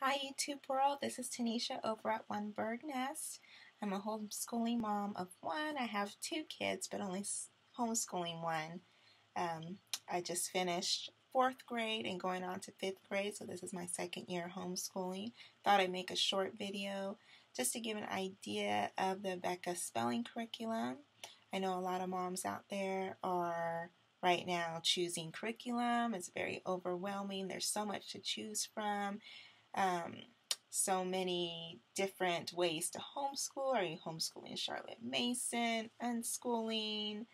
Hi YouTube world, this is Tanisha over at One Bird Nest. I'm a homeschooling mom of one. I have two kids, but only homeschooling one. I just finished 4th grade and going on to 5th grade, so this is my 2nd year homeschooling. Thought I'd make a short video just to give an idea of the A Beka spelling curriculum. I know a lot of moms out there are right now choosing curriculum. It's very overwhelming. There's so much to choose from. So many different ways to homeschool. Are you homeschooling Charlotte Mason, unschooling?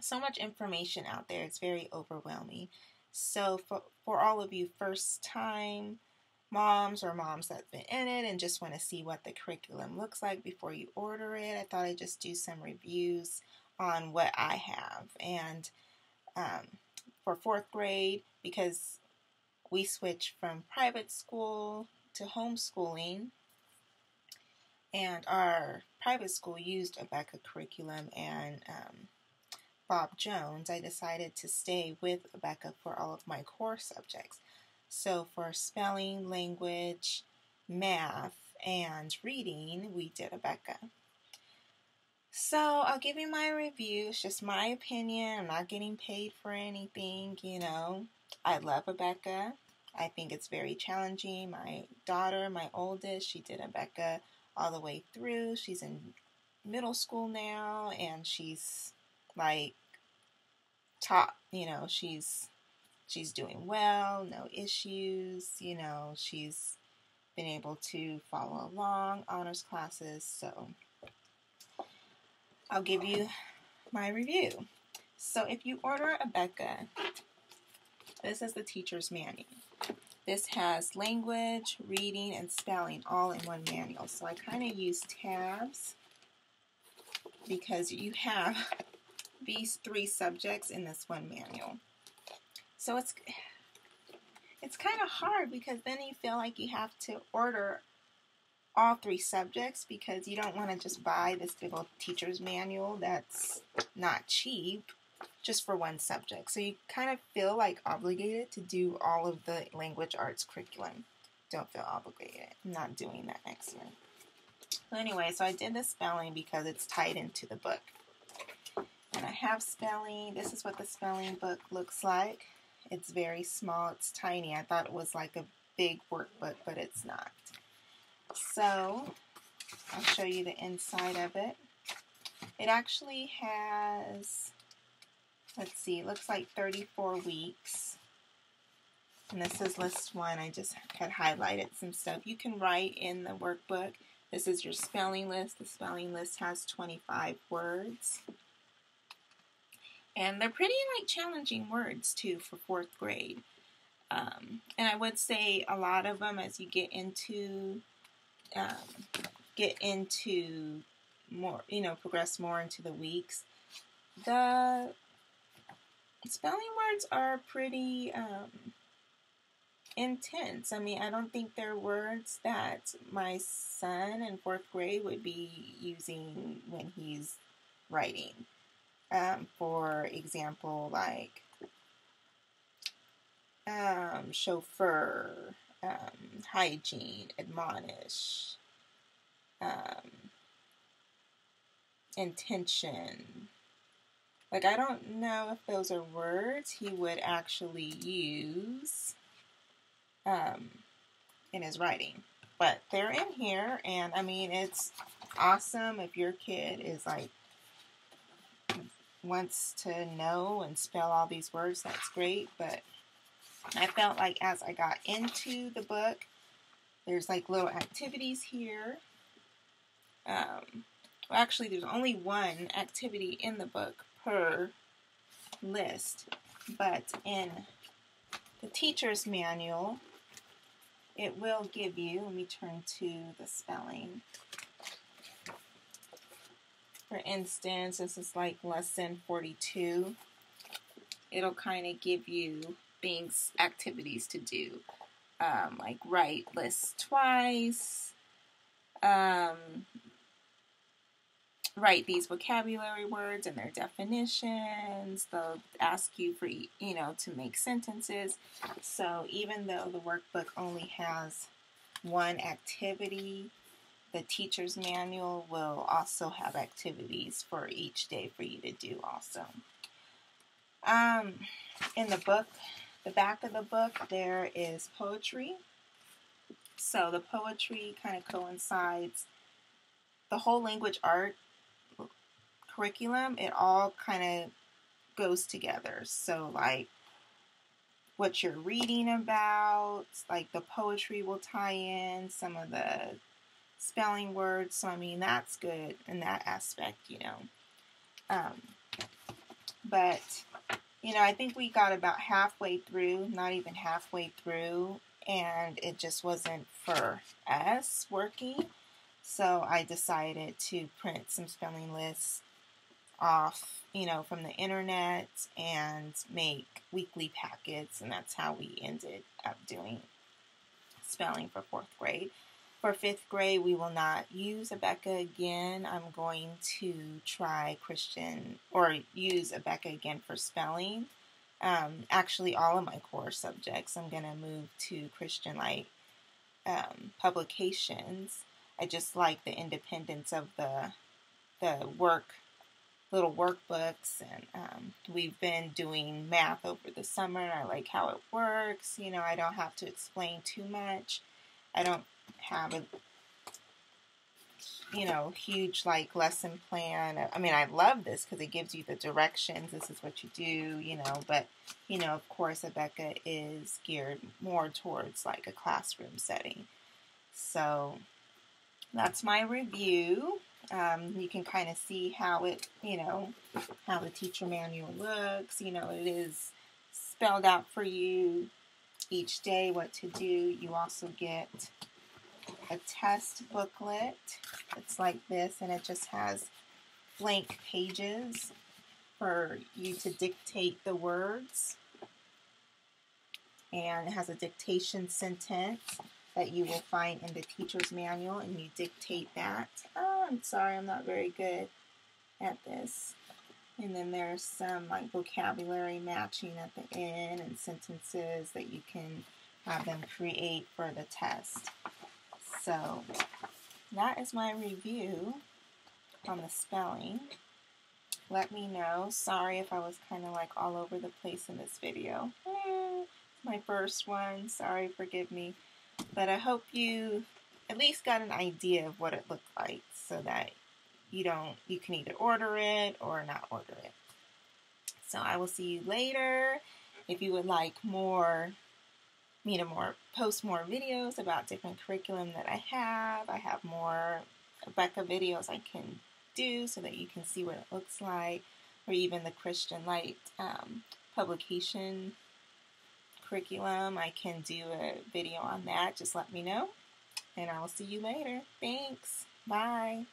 So much information out there. It's very overwhelming. So for all of you first time moms or moms that've been in it and just want to see what the curriculum looks like before you order it, I thought I'd just do some reviews on what I have. And for 4th grade, because we switched from private school to homeschooling, and our private school used A Beka curriculum and Bob Jones, I decided to stay with A Beka for all of my core subjects. So for spelling, language, math, and reading, we did A Beka. So I'll give you my review. It's just my opinion. I'm not getting paid for anything, you know. I love A Beka. I think it's very challenging. My daughter, my oldest, she did A Beka all the way through. She's in middle school now, and she's like top, you know, she's doing well, no issues, you know, she's been able to follow along, honors classes, so I'll give you my review. So if you order A Beka, this is the teacher's manual. This has language, reading, and spelling all in one manual. So I kind of use tabs because you have these 3 subjects in this one manual. So it's kind of hard because then you feel like you have to order all 3 subjects because you don't want to just buy this big old teacher's manual that's not cheap just for one subject. So you kind of feel like obligated to do all of the language arts curriculum. Don't feel obligated. I'm not doing that next year. So anyway, so I did the spelling because it's tied into the book. And I have spelling. This is what the spelling book looks like. It's very small. It's tiny. I thought it was like a big workbook, but it's not. So I'll show you the inside of it. It actually has, let's see, it looks like 34 weeks. And this is list 1. I just had highlighted some stuff. You can write in the workbook. This is your spelling list. The spelling list has 25 words. And they're pretty like challenging words too for 4th grade. And I would say a lot of them as you get into more, you know, progress more into the weeks. The spelling words are pretty intense. I mean, I don't think they're words that my son in 4th grade would be using when he's writing. For example, like chauffeur, hygiene, admonish, intention. Like, I don't know if those are words he would actually use in his writing. But they're in here, and I mean, it's awesome if your kid is like, wants to know and spell all these words, that's great. But I felt like as I got into the book, there's like little activities here. Well, actually, there's only one activity in the book per list, but in the teacher's manual, it will give you, let me turn to the spelling. For instance, this is like lesson 42. It'll kind of give you things, activities to do, like write lists twice, write these vocabulary words and their definitions. They'll ask you for, to make sentences. So even though the workbook only has one activity, the teacher's manual will also have activities for each day for you to do also. In the book, the back of the book, there is poetry. So the poetry kind of coincides, the whole language art curriculum, it all kind of goes together. So like what you're reading about, like the poetry will tie in some of the spelling words. So I mean, that's good in that aspect, but I think we got about halfway through, not even halfway through, and it just wasn't for us working. So I decided to print some spelling lists off, from the internet and make weekly packets, and that's how we ended up doing spelling for 4th grade. For 5th grade, we will not use A Beka again. I'm going to try Christian, or use A Beka again for spelling. Actually, all of my core subjects, I'm going to move to Christian publications. I just like the independence of the little workbooks, and we've been doing math over the summer, and I like how it works. I don't have to explain too much. I don't have a huge lesson plan. I mean, I love this because it gives you the directions. This is what you do, but of course, A Beka is geared more towards a classroom setting. So that's my review. You can kind of see how it, how the teacher manual looks. It is spelled out for you each day what to do. You also get a test booklet. It's like this, and it just has blank pages for you to dictate the words. And it has a dictation sentence that you will find in the teacher's manual, and you dictate that. Oh, I'm sorry, I'm not very good at this. And then there's some vocabulary matching at the end and sentences that you can have them create for the test. So that is my review on the spelling. Let me know. Sorry if I was kind of all over the place in this video. My first one. Sorry, forgive me. But I hope you at least got an idea of what it looked like, so that you can either order it or not order it. So I will see you later. If you would like me to post more videos about different curriculum that I have more Beka videos I can do so that you can see what it looks like, or even the Christian Light publication curriculum. I can do a video on that. Just let me know, and I will see you later. Thanks. Bye.